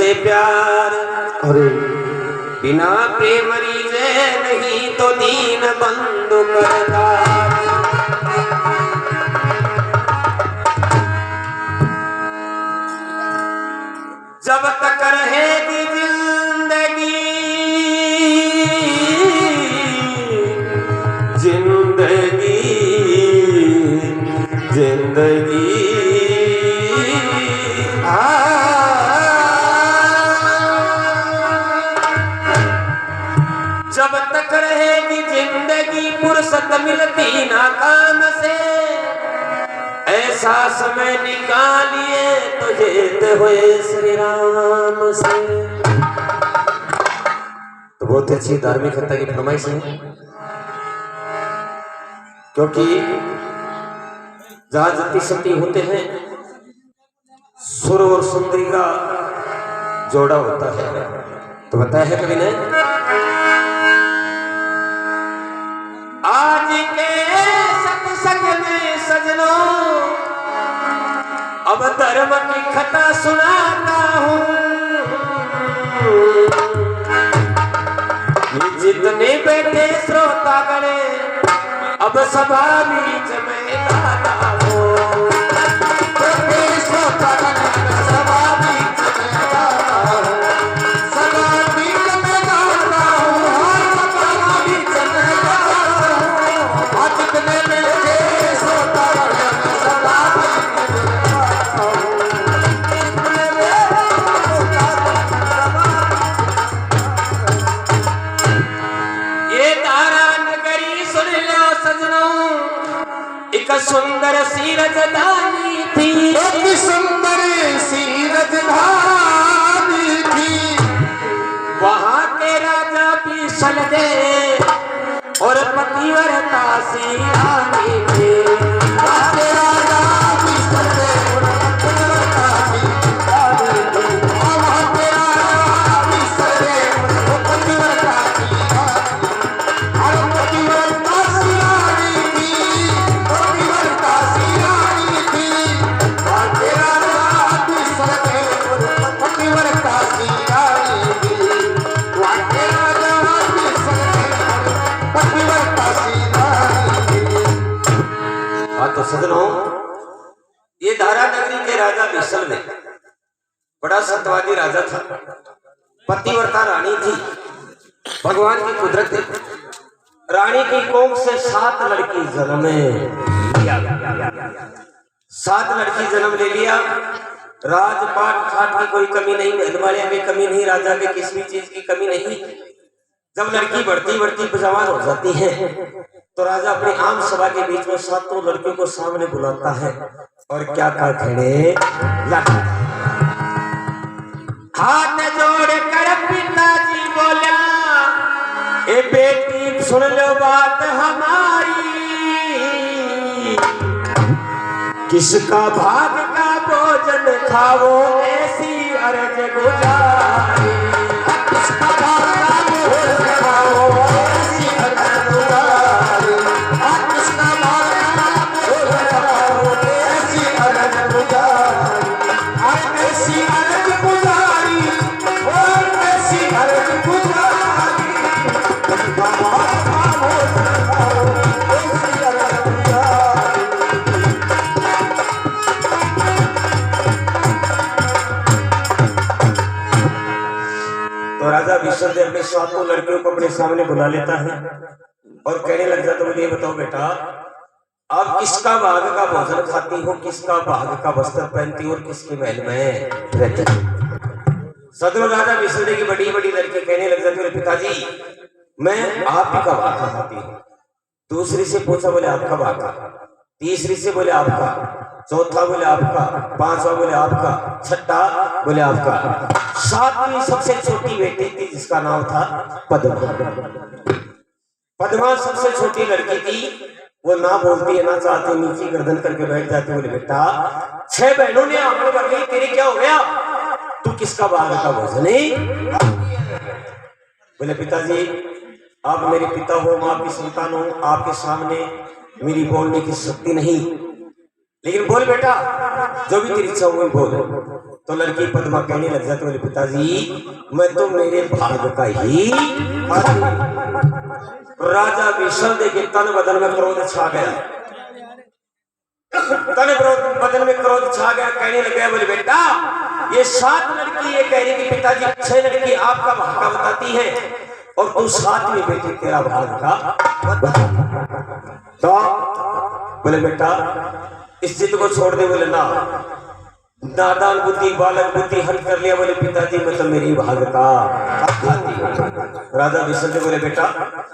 से प्यार, अरे बिना प्रेम रीजे नहीं तो दीन बंधु करता। जब तक रहेगी जिंदगी, जिंदगी जिंदगी जब तक रहेगी जिंदगी फुर्सत मिलती ना काम से, ऐसा समय निकालिए तो जेते हुए श्री राम से। तो बहुत अच्छी धार्मिक हत्या की फरमाइश है, क्योंकि जहां जति सती होते हैं सुर और सुंदरी का जोड़ा होता है। तो बताया है कवि ने, आज के सत्संग में सजनों अब धर्म की कथा सुनाता हूँ। जितने बैठे श्रोता गणे अब सभा बीच में गाता हूँ। श्रोता गणे सभा बीच में गाता हूँ, सभा बीच में गाता हूँ, सभा बीच में गाता हूँ। जितने बैठे श्रोता गणे सभा बीच में गाता हूँ। ये तारा नगरी सुन लो सजनों, एक सुंदर सी राजधानी थी, एक सुंदर सी राजधानी थी। वहां के राजा भी सलगे और पतिव्रता सी रानी थी। वहां के राजा भी सलगे और पतिव्रता सी रानी थी। वहां के राजा भी सलगे और पतिव्रता सी तो सजनों, ये धारा नगरी के राजा विसल में बड़ा सत्यवादी राजा था, पतिव्रता रानी थी। भगवान की कुदरत है, रानी की कोख से 7 लड़की जन्म लिया, 7 लड़की जन्म ले लिया। राजपाट खाट की कोई कमी नहीं, महलवाड़िया में कमी नहीं, राजा के किसी भी चीज की कमी नहीं। जब लड़की बढ़ती बढ़ती जवान हो जाती है तो राजा अपनी आम सभा के बीच में 7 लड़कियों को सामने बुलाता है और क्या क्या खड़े हाथ जोड़ कर पिताजी बोला, ए बेटी सुन लो बात हमारी, किसका भाग का भोजन खाओ ऐसी अर्ज गुजारी। किसका भाग का भोजन खाओ ऐसी अर्ज गुजारी। किसका भाग का भोजन खाओ ऐसी अर्ज गुजारी। ऐसी अर्ज गुजारी, और ऐसी अर्ज गुजारी। किसका भाग का भोजन खाओ ऐसी अर्ज गुजारी। तो राजा विश्वदेव अपने 7 लड़कियों को अपने सामने बुला लेता है और कहने लग जाता, मुझे ये बताओ बेटा, आप किसका भाग का भोजन खाती हो, किसका भाग का वस्त्र पहनती हो और किसके महल में रहती हो। सदर राजा विश्वदेव की बड़ी बड़ी लड़की कहने लग जाती, पिताजी मैं आप ही का भाग खाती हूँ। दूसरी से पूछा, बोले आपका भाग का। तीसरी से बोले आपका। चौथा बोले आपका। पांचवा बोले आपका। छठा बोले आपका। 7वीं सबसे छोटी बेटी थी जिसका नाम था पद्मा। पद्मा सबसे छोटी लड़की थी, वो ना बोलती है ना चाहती, नीचे गर्दन करके बैठ जाती। बोले बेटा 6 बहनों ने आंखें भर ली, तेरे क्या हो गया, तू किसका भाग का भोजन है? बोले पिताजी आप मेरे पिता हो, माँ की संतान हो, आपके सामने मेरी बोलने की शक्ति नहीं, लेकिन बोल बेटा जो भी तेरी इच्छा हो बोल। तो लड़की पद्मा कहने लग जाती, बोले पिताजी मैं तो मेरे भाग का ही। राजा विश्वदेव के तन बदन में क्रोध छा गया, तन बदन में क्रोध छा गया। कहने लग गया, बोले बेटा ये 7 लड़की ये कह रही कि पिताजी 6 लड़की आपका भाग का बताती है और तू 7वीं बेटी तेरा भाग का तो बोले बेटा इस जिद को छोड़ दे। बोले ना, नादान बुद्धि बालक बुद्धि हल कर लिया। बोले पिताजी मैं तो मेरी भाग का खाती। राजा विश्वदेव बोले बेटा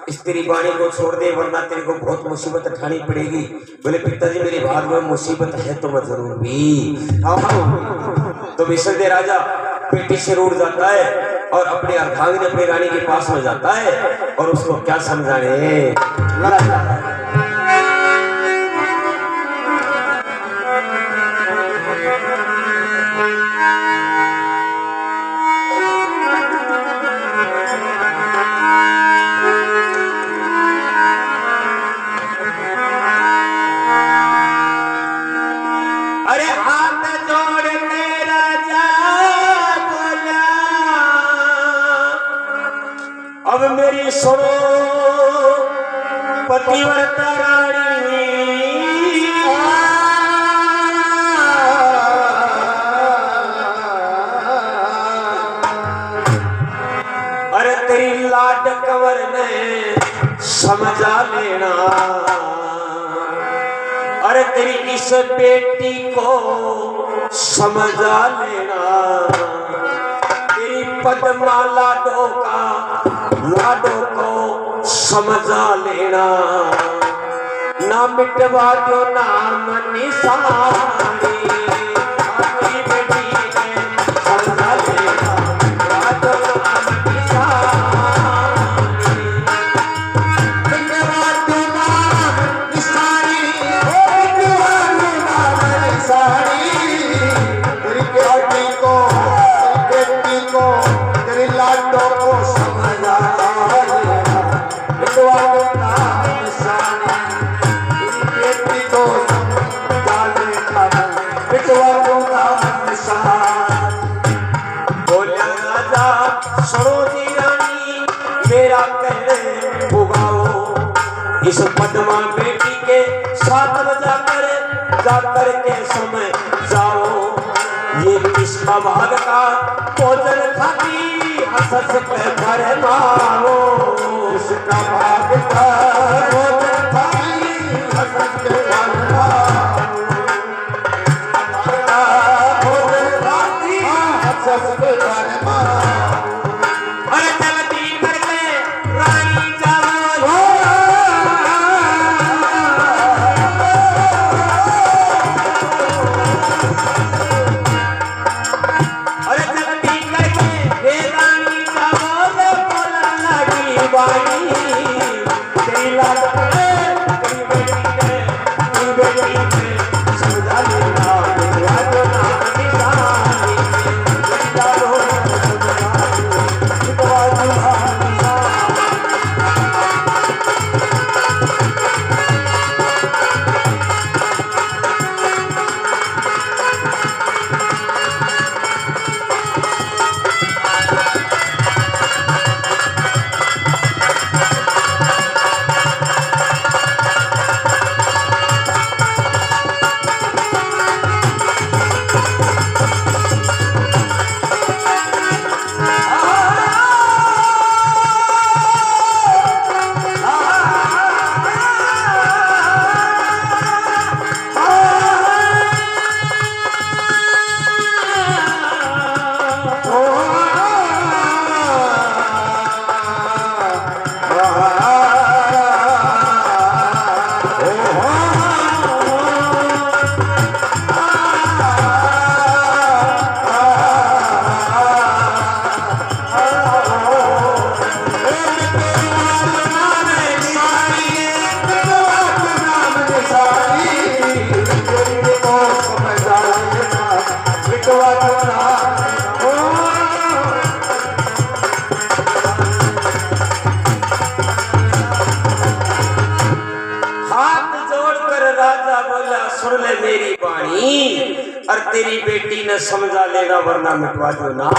इस तेरी वाणी को छोड़ दे वरना तेरे को बहुत मुसीबत उठानी पड़ेगी। बोले पिताजी मेरी भाग में मुसीबत है तो मैं जरूर भी। तो विश्वदेव राजा पेटी से रूठ जाता है और अपने अर्धांगिनी अपनी रानी के पास में जाता है और उसको क्या समझाने। अरे हाथ जोड़ के राजा बोला अब मेरी सुनो पतिव्रता रानी। अरे तेरी लाड कंवर ने समझा लेना, अरे तेरी इस बेटी को समझा लेना। तेरी पद्मा लाडो को समझा लेना। ना मिटवा दो नाम निशानी, अपनी बेटी ने समझा लेना। लाडो नाम सरोजी रानी मेरा कहने भुगाओ। इस पद्मा बेटी के साथ जाकर के समय जाओ। ये किसका भाग का भोजन खाती हंस पे भरे मारो। इसका भाग का भोजन खाती हंस पे भरे मारो। भोजन खाती हंस पे भरे मारो। और तेरी बेटी ने समझा लेना वरना मिटवा दो नाम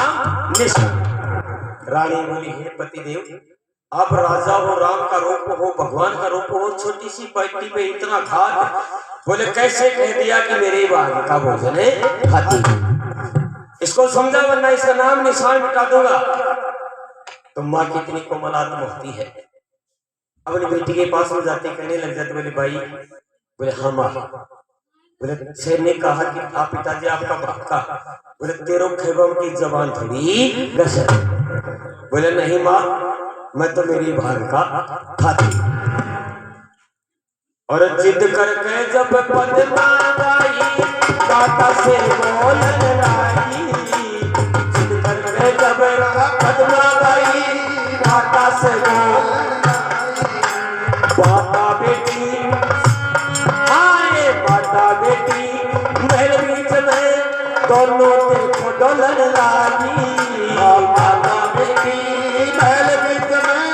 निशान। रानी बोली, हे पतिदेव, आप राजा हो, राम का रूप हो, भगवान का रूप हो, छोटी सी बेटी पे इतना घात। बोले कैसे कह दिया कि मेरे भाग का भोजन है खाती, इसको समझा वरना इसका नाम निशान मिटा दूंगा। तो माँ कितनी कोमल आत्मा होती है, अपनी बेटी के पास में जाते कहने लग जाते, बोले भाई, बोले हाँ माँ। बोले शेर ने कहा कि आप पिताजी आपका भक्का, बोले तेरो खेबम की जबान थोड़ी गसर। बोले नहीं माँ, मैं तो मेरी भाग का खाती। और जिद करके जब पद्मा गाई माता से बोलन लाई, जिद करके जब पद्मा गाई माता से बोलन माता बेटी, आए माता बेटी महल बीच में दोनों देखो डोलन लागी। माता बेटी महल बीच में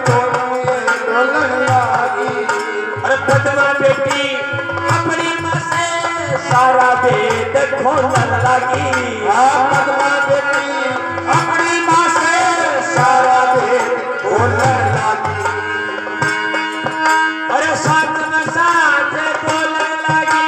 दोनों डोलन लागी। अरे पद्मा बेटी अपनी माँ से सारा वेद खोलन लागी। पद्मा बेटी अपनी माँ से सारा वेद खोलन लागी। अरे साथ में साथ बोलने लगी,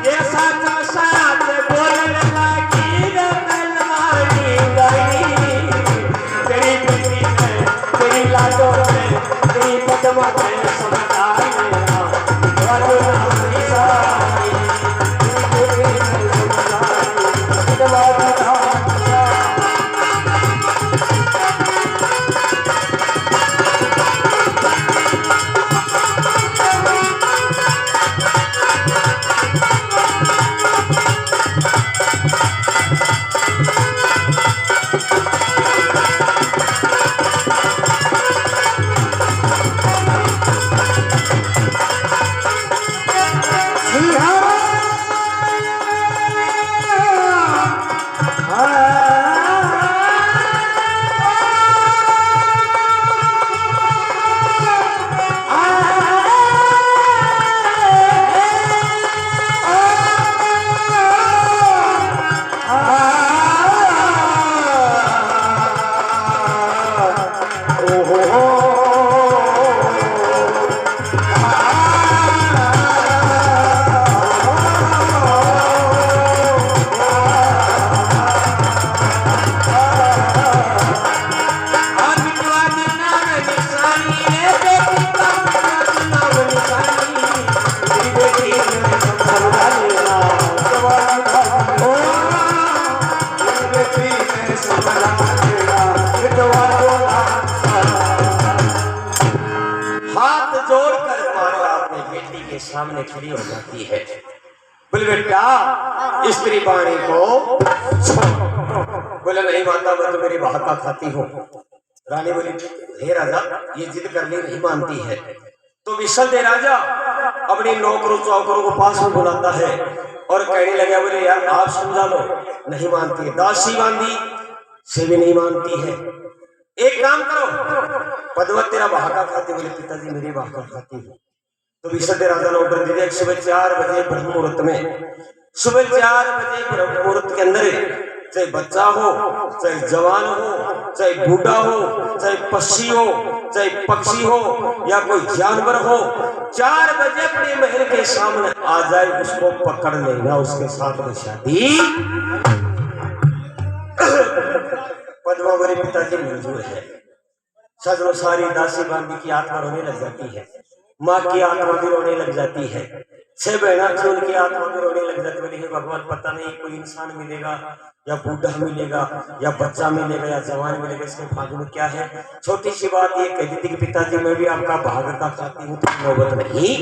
ये साथ में साथ बोलने लगी, रमलवानी गई तेरी बेटी में, तेरी लाडो में, तेरी पद्मा में समझा लेना वरना निशानी। सामने खड़ी हो जाती है। बोले बेटा स्त्री वाणी को बोले नहीं माता, मैं तो मेरी भाका खाती हूँ। रानी बोली, हे राजा, ये जिद करनी नहीं मानती है। तो विशल दे राजा अपनी नौकरों चौकरों को पास में बुलाता है और कहने लगा, बोले यार आप समझा लो, नहीं मानती है। दासी बांधी से भी नहीं मानती है। एक काम करो, पद्मा तेरा भाका खाती। बोले पिताजी मेरी भाका खाती हूँ। तो विशल दे राजा ने ऑर्डर दिया, सुबह 4 बजे ब्रह्म मुहूर्त में, सुबह 4 बजे ब्रह्म मुहूर्त के अंदर चाहे बच्चा हो, चाहे जवान हो, चाहे बूढ़ा हो, चाहे पक्षी हो, चाहे पक्षी हो या कोई जानवर हो, 4 बजे अपने महल के सामने आ जाए, उसको पकड़ लेना, उसके साथ में शादी। पद्मा बोले पिताजी मंजूर है। सजनो सारी दासी बांधी की आत्मा रोने लग जाती है, माँ की आत्मा भी रोने लग जाती है, 6 बहना थी उनकी आत्मा भी रोने लग जाती है। भगवान पता नहीं कोई इंसान मिलेगा या बूढ़ा मिलेगा या बच्चा मिलेगा या जवान मिलेगा, इसके भाग्य में क्या है। छोटी सी बात ये कह दी थी कि पिताजी मैं भी आपका भाग का खाती हूँ, तो नौबत नहीं।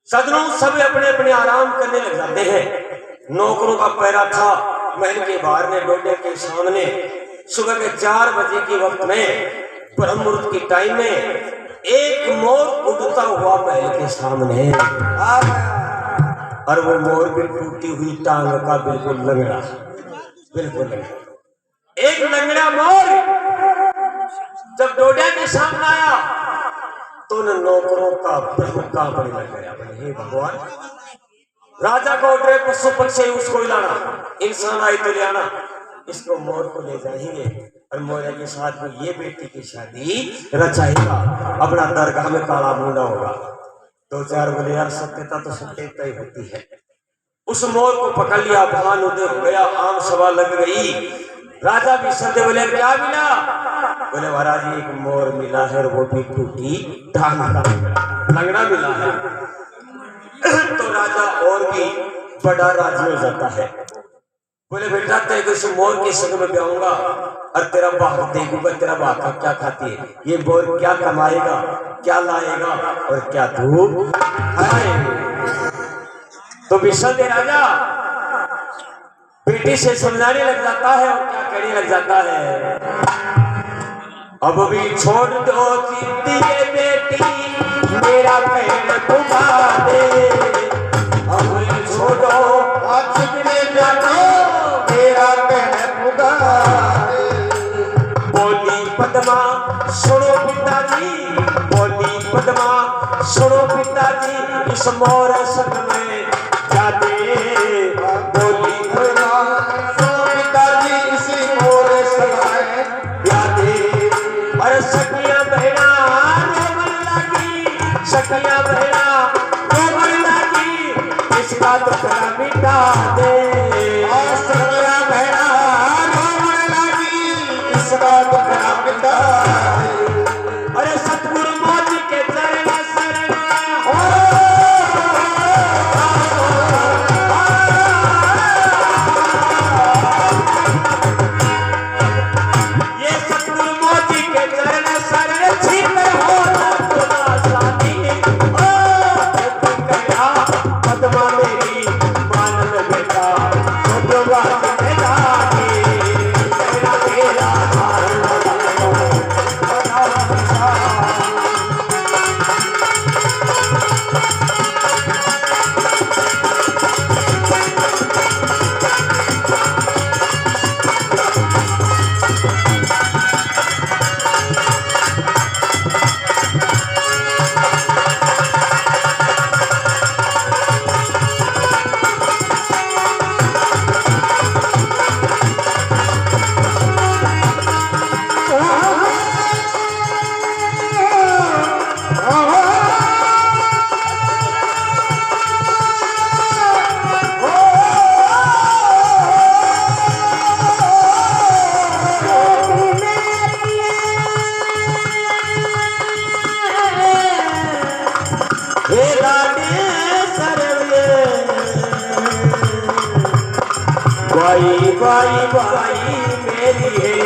सजनों सब अपने अपने आराम करने लग जाते हैं। नौकरों का पैरा था महल के बाहर में डोडे के सामने। सुबह के 4 बजे के वक्त में ब्रह्म मुहूर्त की टाइम में एक मोर उड़ता हुआ महल के सामने आ गया, और वो मोर भी टूटी हुई टांग का बिल्कुल लंगड़ा, बिल्कुल लंगड़ा। एक लंगड़ा मोर जब डोडिया के सामने आया तो न नौकरों का ब्रह्म कांपने लग गया। बोले हे भगवान, राजा को ऑर्डर पशु पक्षी उसको लाना, इंसान आए तो ले आना, इसको मोर को ले जाएंगे और मोर के साथ में ये बेटी की शादी रचाएगा, अपना दरगाह में काला मुंडा होगा। दो चार बोले यार सत्यता तो सत्यता ही होती है। उस मोर को पकड़ लिया, भान उदय हो गया, आम सभा लग गई। राजा भी सत्य बोले क्या मिला? बोले महाराज एक मोर मिला है, वो भी टूटी टांग का लंगड़ा मिला है। तो राजा और भी बड़ा राजी हो जाता है। बोले बेटा तेरे को इस मोर के संग में ब्याऊंगा और तेरा बाप देखूंगा तेरा बाप क्या खाती है, ये मोर क्या कमाएगा, क्या लाएगा और क्या धूप खाएगा। तो विश्व दे राजा बेटी से समझाने लग जाता है और क्या कहने लग जाता है, अब भी छोड़ दो जिद्दी ये बेटी मेरा कहना पुगा दे, अब भी छोड़ो आज मेरा कहना पुगा दे। बोली पद्मा सुनो पिताजी, बोली पद्मा सुनो पिताजी, इस मोर संग में क्या दे। बोली पद्मा सुनो पिताजी, इसी मोर संग में क्या दे। अरे सखिया बहना रोमन लगी, सखिया बहना रोमन लगी, इसका दुखड़ा मिटा दे। सखिया बहना रोमन लगी, इसका दुखड़ा मिटा दे। अरे सतगुरु मोदी के चरण शरण ये सतगुरु मोदी के चरण शरण छिप हो खुदा शादी। पद्मा मेरी मानव बेटा छोटवा बेटा मेरा मेरा बाई बाई बाई मेरी है।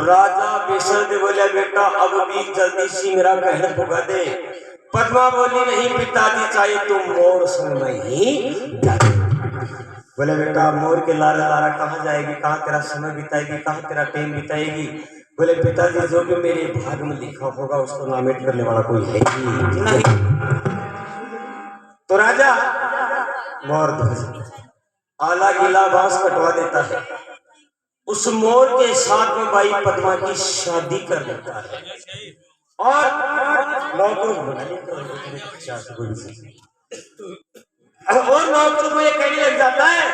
राजा विश्व बोले बेटा अब भी जल्दी सी मेरा कहना पुगा दे। पद्मा बोली नहीं पिताजी चाहे तुम मोर संग ही बोले बेटा मोर के लारा लारा कहाँ जाएगी, कहाँ तेरा समय बिताएगी, कहाँ तेरा टाइम बिताएगी। बोले पिताजी जो भी मेरे भाग में लिखा होगा उसको नामित करने वाला कोई है ही नहीं। तो राजा मोर ध्वज आला गीला बांस कटवा देता है, उस मोर के साथ में बाई पद्मा की शादी कर देता है और नौकर को ये कहने लग जाता है,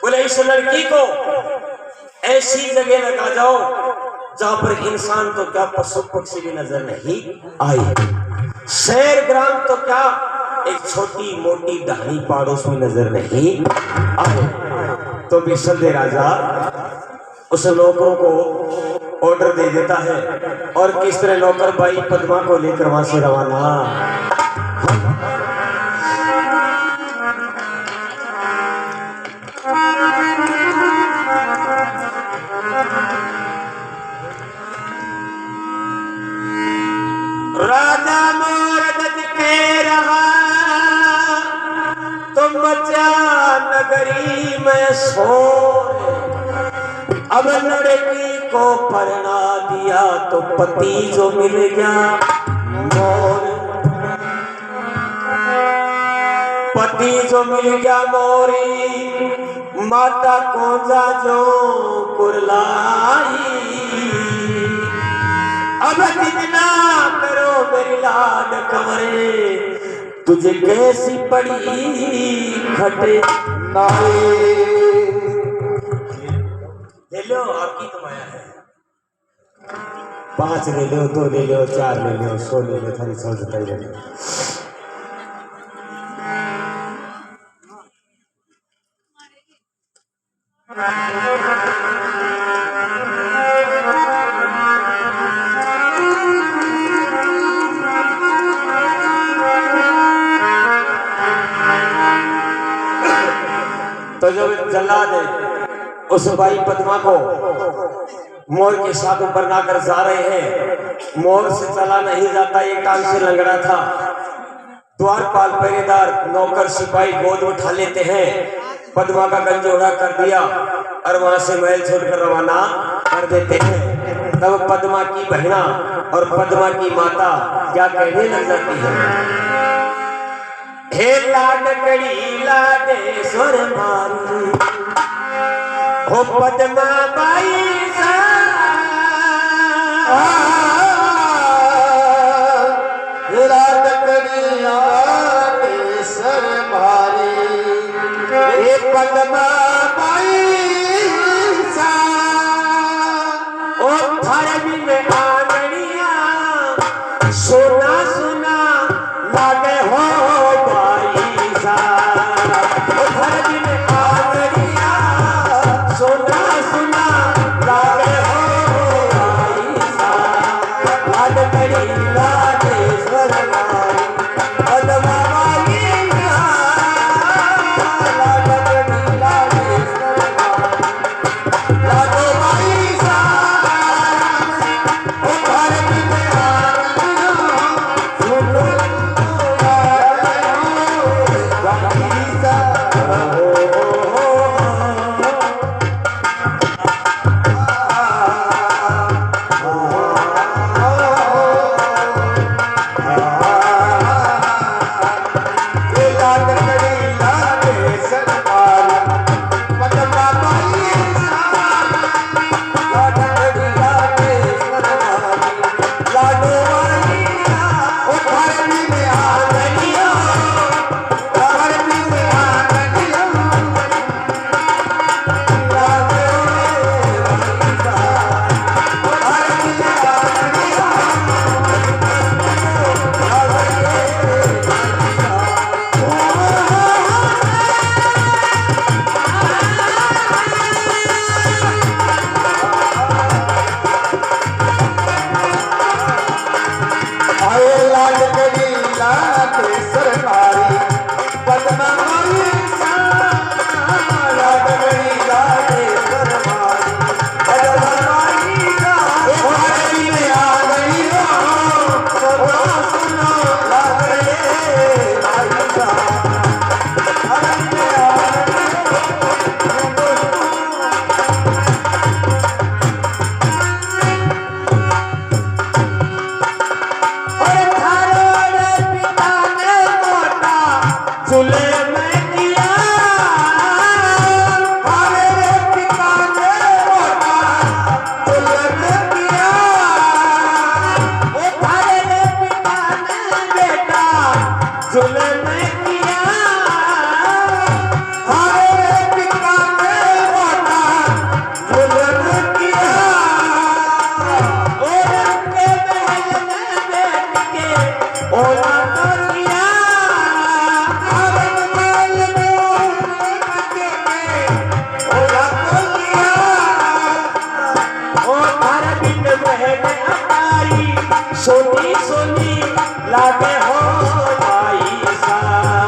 बोले इस लड़की को ऐसी जगह लगा जाओ जहां पर इंसान तो क्या पशु पक्षी भी नजर नहीं आए, शहर ग्राम तो क्या एक छोटी मोटी ढाणी पड़ोस में नजर नहीं आए। तो विश्व राजा उस नौकरों को ऑर्डर दे देता है और किस तरह नौकर बाई पद्मा को लेकर वहां से रवाना। मचा नगरी में शोर, अब लड़की को परणा दिया तो पति जो मिल गया मोर, पति जो मिल गया मोरी, माता को जा जो कुरलाई, अब जितना करो मेरी लाड कमरे, तुझे कैसी पड़ी खटे नारे। ले लो आपकी तो माया है, 5 ले लो, 2 ले लो, 4 ले लो, 100 ले लो, थारी 100 जुटाई ले लो। तो जब जल्लाद उस बाई पद्मा को मोर के साथ ऊपर लाकर जा रहे हैं, मोर से चला नहीं जाता, एक टांग से लंगड़ा था। द्वारपाल पहरेदार नौकर सिपाही गोद उठा लेते हैं, पद्मा का गंजोड़ा कर दिया और वहां से महल छोड़कर रवाना कर देते हैं। तब पद्मा की बहना और पद्मा की माता क्या कहने लग जाती है, हे लाडकड़ी लाडेश्वर मारी, हो पद्मा बाई सा, लाडकड़ी लाडेश्वर मारी, हे पद्मा बाई सा, ओ धरमी में आंगनिया सोना सोना लागे हो सोनी सोनी लागे हो भाई सा।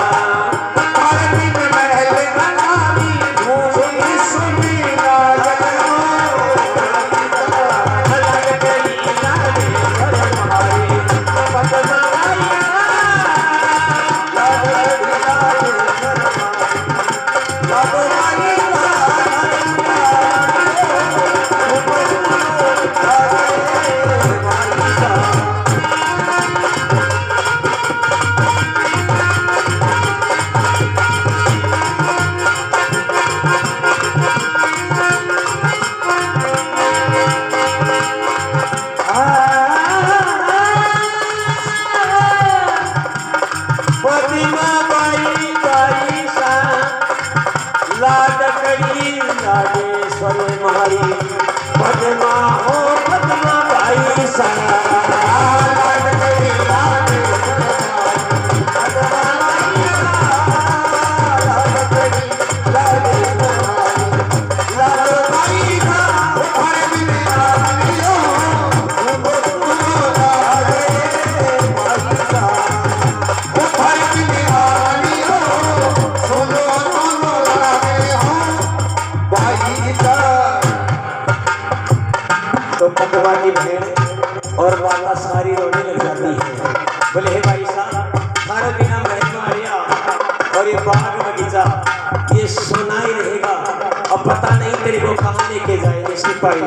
कहाँ लेके जाएंगे सिपाही?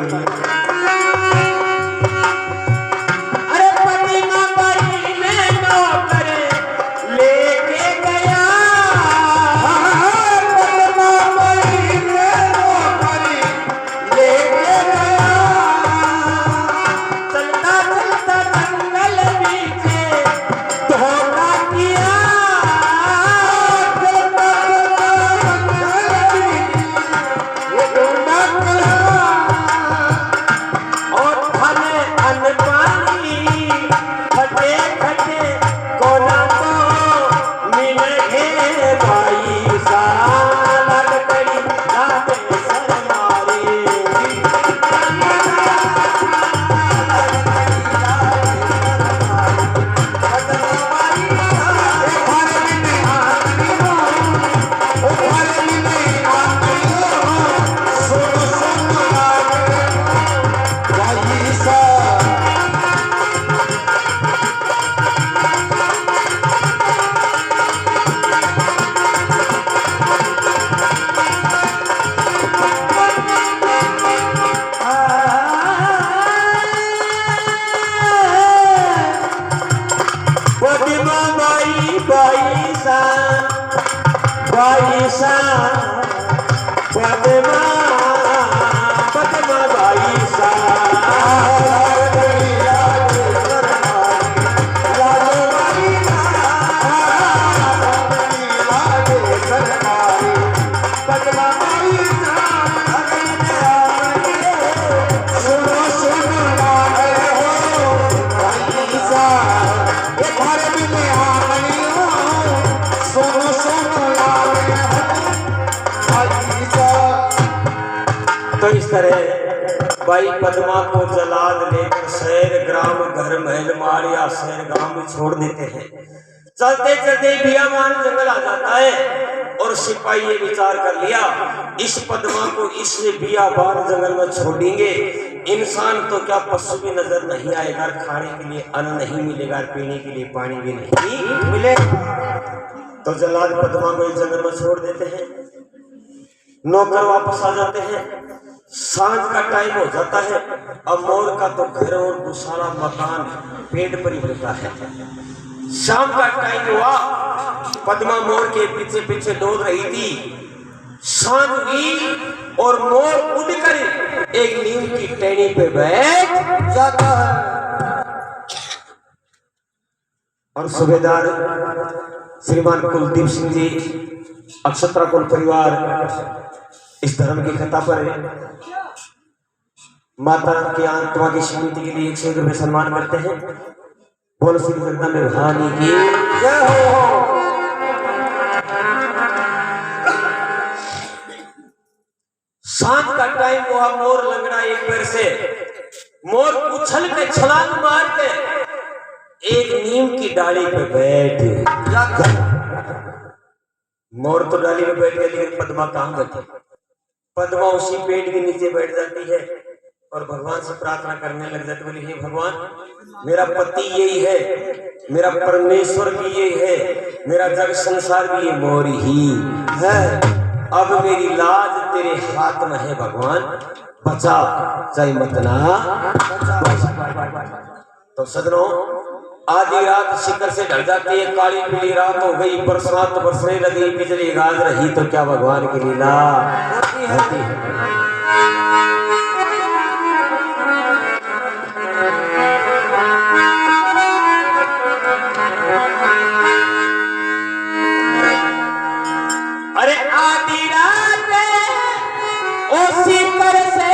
तो इस तरह भाई पद्मा को जलाद लेकर शहर ग्राम घर महल मार या शहर गांव में छोड़ देते हैं। चलते चलते बियाबान जंगल आ जाता है और सिपाही ये विचार कर लिया इस पद्मा को इस बियाबान जंगल में छोड़ेंगे, इंसान तो क्या पशु भी नजर नहीं आएगा, खाने के लिए अन्न नहीं मिलेगा, पीने के लिए पानी भी नहीं मिलेगा। तो जलाद पद्मा को इस जंगल में छोड़ देते हैं। नौकर वापस आ जाते हैं। सांझ का टाइम हो जाता है। अब मोर का तो घर और दूसरा मकान पेड़ पर ही होता है। शाम का टाइम हुआ, पद्मा मोर के पीछे पीछे डोल रही थी। सांझ हुई और मोर उड़कर एक नीम की टहनी पे बैठ जाता है। और सूबेदार श्रीमान कुलदीप सिंह जी अक्षत्रा कुल परिवार इस धर्म की कथा पर माता की आत्मा की शांति के लिए 100 रुपये सम्मान करते हैं। बोलो श्री जगदम्बे भवानी की जय हो। सांझ का टाइम हुआ, मोर लंगड़ा एक पैर से, मोर उछल के छलांग मार के एक नीम की डाली पे बैठ जाकर। मोर तो डाली में बैठ गया, लेकिन पद्मा कहाँ बैठी? पद्मा उसी पेड़ के नीचे बैठ जाती है और भगवान से प्रार्थना करने लग जाती। बोली हे भगवान, मेरा पति यही है, मेरा परमेश्वर भी यही है, मेरा जग संसार भी ये मोर ही है। अब मेरी लाज तेरे हाथ में है भगवान, बचा चाहे मत ना बचा। तो सजनों, आधी रात शिखर से ढल जाती है, काली पीली रात हो गई, बरसात बरसने लगी, बिजली गाज रही, तो क्या भगवान की लीला होती है। अरे आधी रात ओ शिखर से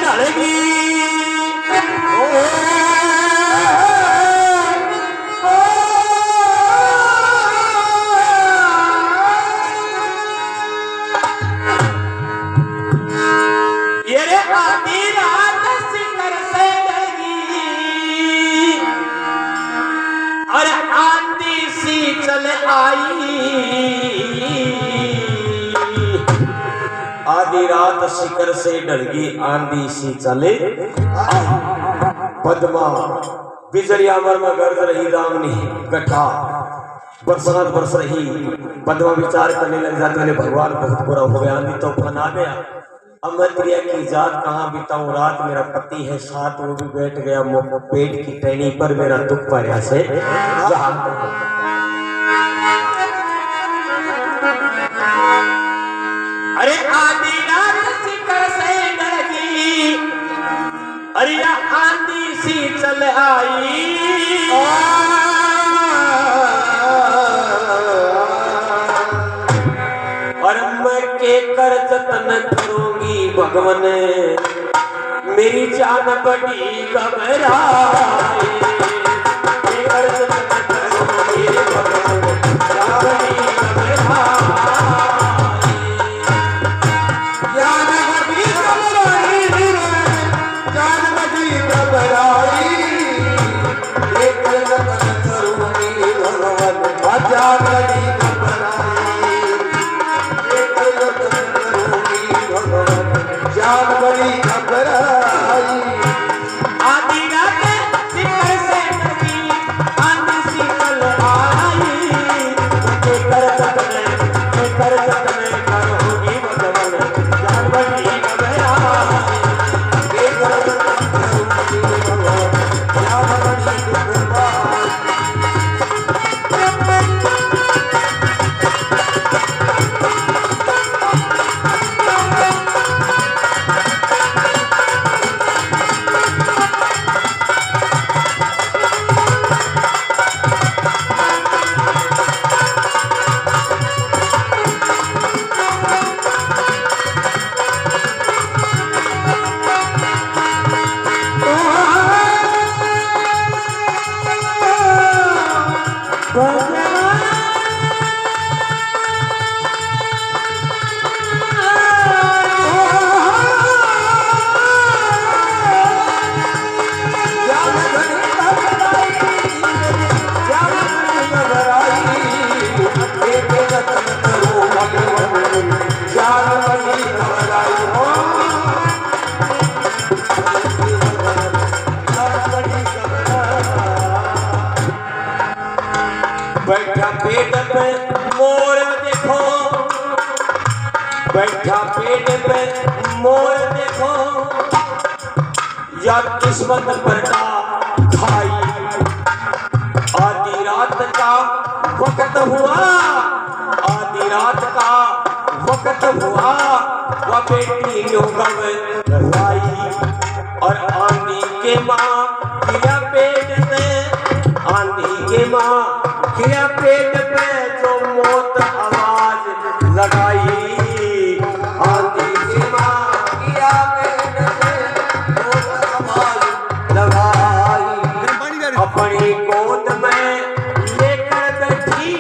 ढल गई, आधी रात शिखर से डलगी आंधी सी चले। पद्मा बिजली अमर में गर्ज रही, रामनी गठा बरसात बरस रही। पद्मा विचार करने लग जाते, भगवान बहुत बुरा हो गया, आंधी तूफान आ गया। अब मैं प्रिया की जात कहाँ बिताऊं रात, मेरा पति है साथ वो भी बैठ गया पेट की टहनी पर, मेरा दुख पर से अरे आधी रात शिखर से लगी, अरे आंधी सी चल आई, और मैं के कर जतन करूंगी भगवान, मेरी जान बड़ी घबराई, के कर जतन करूंगी भगवान, जान बड़ी बैठा पेट पे मोर देखो, बैठा पेट पे मोर देखो, या किस्मत पर खाई, आधी रात का वक्त हुआ, आधी रात का वक्त हुआ, वह बेटी घबराई, और आंधी के माँ किया पेट में, आंधी के माँ किया पेट पे जो मौत आवाज लगाई, आंधी की माँ किया पेट पे मौत आवाज लगाई, अपनी गोद में लेकर बैठी,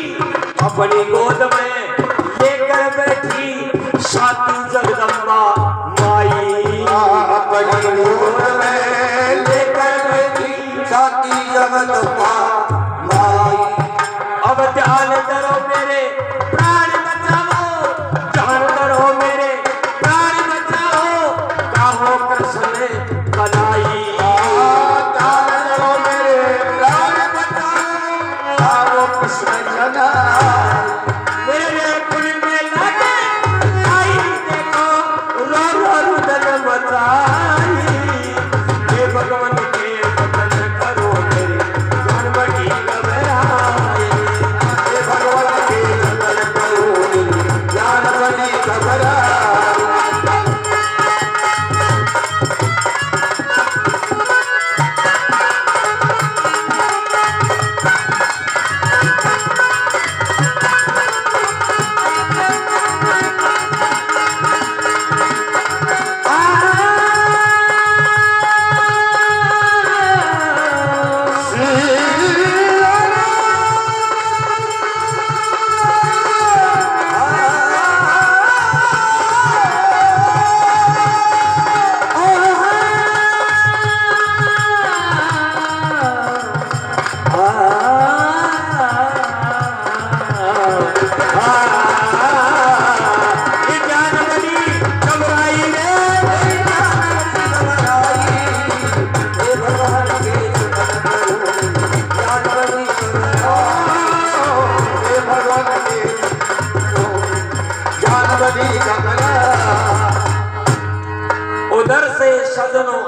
अपनी गोद में लेकर बैठी साथी जगदम्बा माई, अपनी गोद में लेकर बैठी साथी जगदम्बा माई। अब ध्यान करो मेरे प्राण बचाओ, ध्यान करो मेरे प्राण बचाओ, काहो कृष्ण कलाई, ध्यान करो मेरे प्राण बचाओ, काहो कृष्ण कलाई, मेरे कुल में लगे आई देखो, रो रो रुदन मचाई, हे भगवान के वतन करो मेरी जान बड़ी घबराई,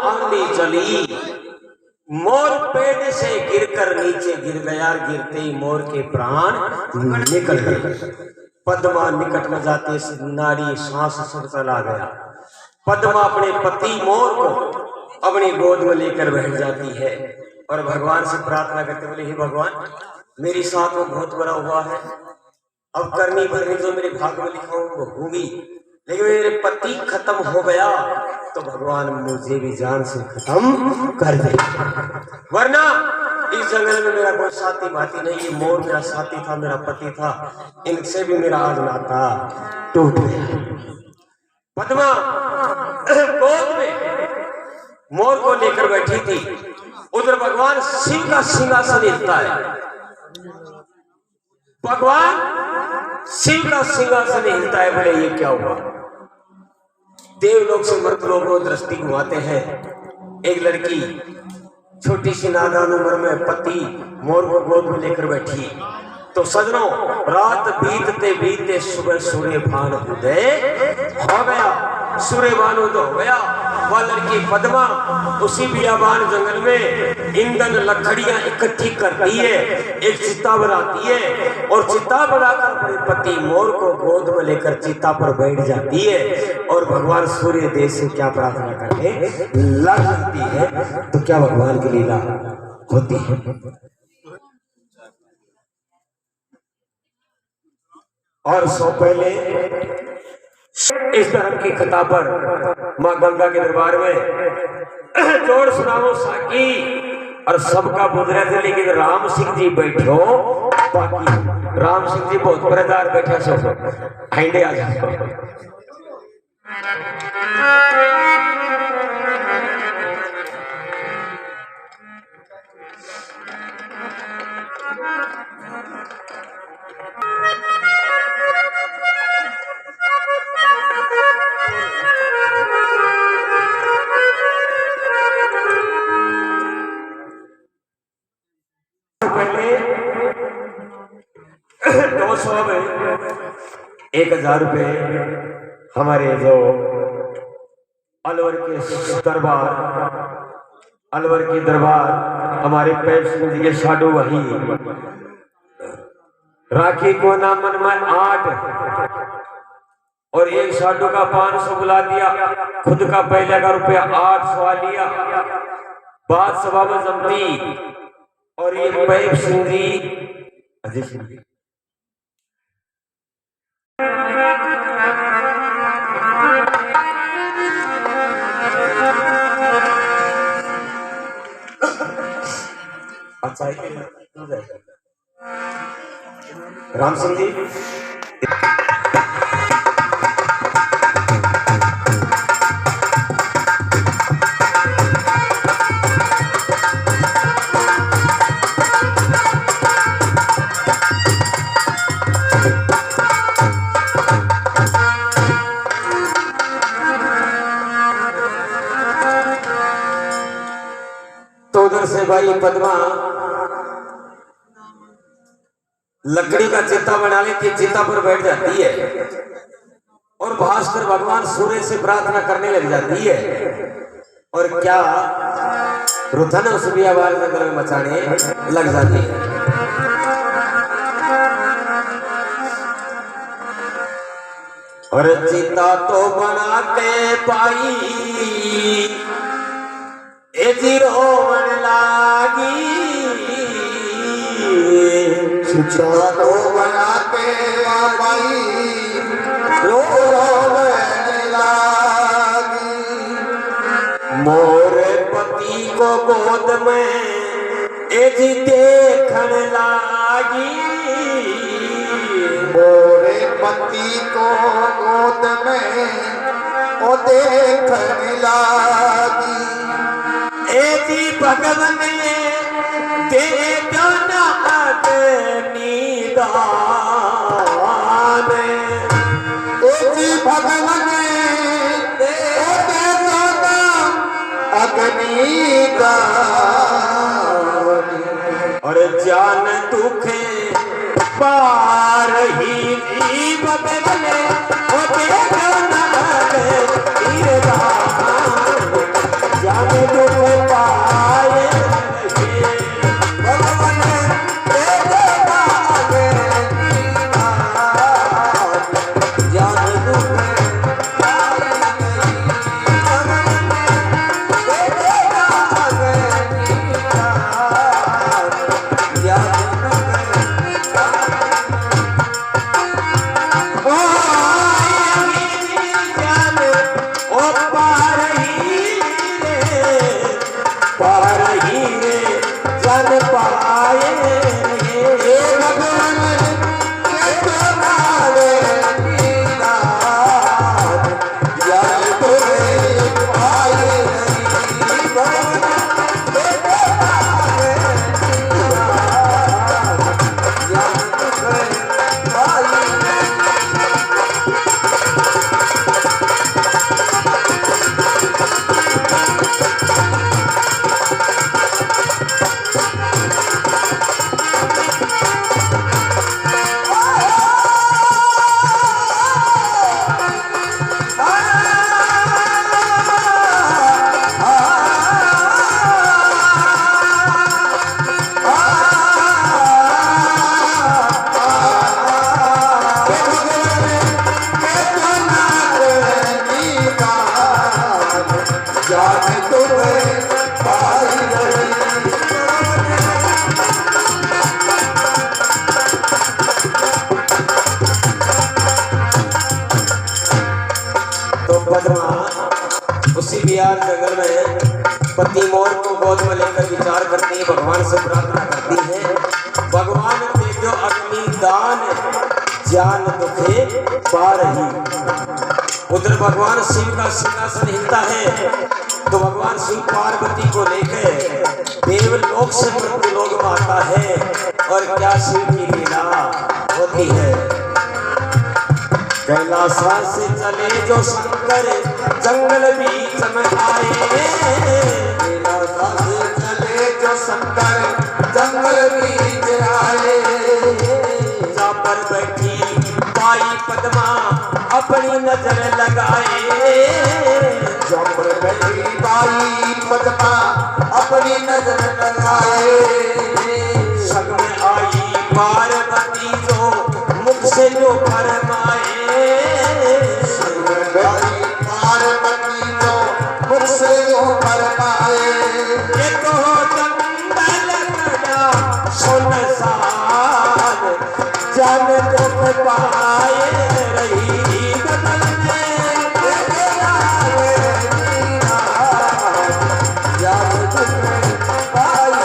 आंधी चली, मोर पेड़ से गिरकर नीचे गिर गया, गिरते ही मोर के प्राण निकल गए। पद्मा निकट में जाते नारी सांस सुर चला गया। पद्मा अपने पति मोर को अपनी गोद में लेकर बैठ जाती है और भगवान से प्रार्थना करते, बोले हे भगवान, मेरी साथ में बहुत बड़ा हुआ है, अब करनी भरनी जो मेरे भाग्य में लिखा वो होगी, लेकिन मेरे पति खत्म हो गया तो भगवान मुझे भी जान से खत्म कर दे, वरना इस जंगल में मेरा कोई साथी भाती नहीं। ये मोर मेरा साथी था, मेरा पति था, इनसे भी मेरा आज नाता टूट गया। पद्मा गोद में मोर को लेकर बैठी थी, उधर भगवान शिव का सिंहासन हिलता है। भगवान शिव का सिंहासन हिलता है। बोले ये क्या हुआ? देवलोक से मर्द लोग को दृष्टि घुमाते हैं। एक लड़की छोटी सी नादान उम्र में पति मोर को गोद में लेकर बैठी, तो सजनों रात बीतते बीतते सुबह सूर्यभान उदय हो गया। सूर्यभान उदय हो गया, वह लड़की पद्मा उसी बियाबान जंगल में ईंधन लकड़ियां इकट्ठी करती है, एक चिता बनाती है और चिता बनाकर अपने पति मोर को गोद में लेकर चिता पर बैठ जाती है और भगवान सूर्य देव से क्या प्रार्थना करके लग जाती है। तो क्या भगवान की लीला होती है। और सो पहले इस धर्म की कथा पर मां गंगा के दरबार में जोड़ सुनाओ साकी और सबका बुधरा से, लेकिन राम सिंह जी बैठो बाकी। राम सिंह जी बहुत परेदार बैठा सो आइंडे आ जाओ। पहले 200 में 1000 रुपए हमारे जो अलवर के दरबार, अलवर की दरबार हमारे पैर सिंह जी के साडू वही राखी को नाम मन में 8 और एक साडू का 500 बुला दिया, खुद का पहले का रुपया 800 लिया। बात सभा में जमती और ये पैर सिंह जी अजय सिंह जी अच्छा राम सिंह जी तो उधर से भाई पद्मा लकड़ी का चिता बना लेती, चिता पर बैठ जाती है और भास्कर भगवान सूर्य से प्रार्थना करने लग जाती है। और क्या रुधन उस बियाबान जंगल में मचाने लग जाती है। और चिता तो बना के पाई एजी रोवन लागी, चिता तो बना के पाई रोवन लागी। मोर पति को गोद में एजी देखन लागी, मोरे पति को गोद में ओ देखन लागी। एजी भगवन दे जाना अग्नि दान, एजी भगवन दे जाना अग्नि दान। और जान दुखे पार ही भगवन ओ दे जाना अग्नि दान। जान उसी बिहार जंगल में पति मोर को गोद में लेकर विचार करती है, भगवान से प्रार्थना करती है, भगवान दे दो अग्नि दान, जान दुखे पारही। उधर भगवान शिव का सिंहासन हिलता है, तो भगवान शिव पार्वती को लेकर देवलोक से मृत्युलोक में आता है। और क्या शिव की लीला होती है। कैलासा से चले जो शंकर जंगल बीच में आए, कैलासा से चले जो शंकर जंगल बीच आए। जा पर बैठी बाई पद्मा अपनी नजर लगाए, जा पर बैठी बाई पद्मा अपनी नजर लगाए। संग में आई पार्वती जो मुख से जो फरमाए, संग में बैठी पार्वती जो मुख से जो फरमाए। ये तो जंगल बड़ा सुनसान, जान दुख पाए रही बदल में, जान दुख पाई।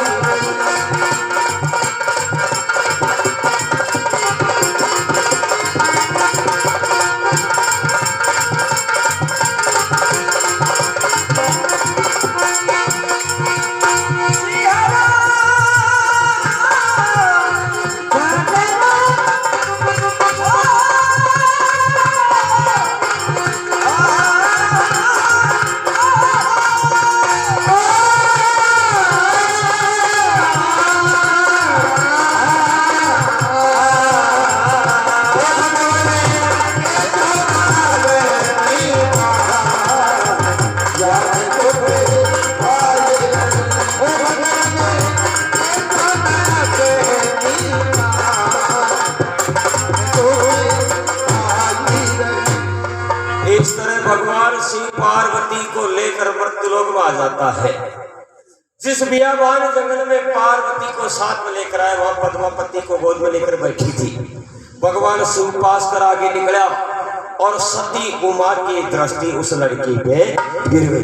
इस तरह भगवान शिव पार्वती को लेकर मृत्युलोक में आ जाता है। जिस बियाबान जंगल में पार्वती को साथ में लेकर आए, वहां पद्मापति को गोद में लेकर बैठी थी। भगवान शिव पास कर आगे निकला और सती उमा की दृष्टि उस लड़की पे गिर गई।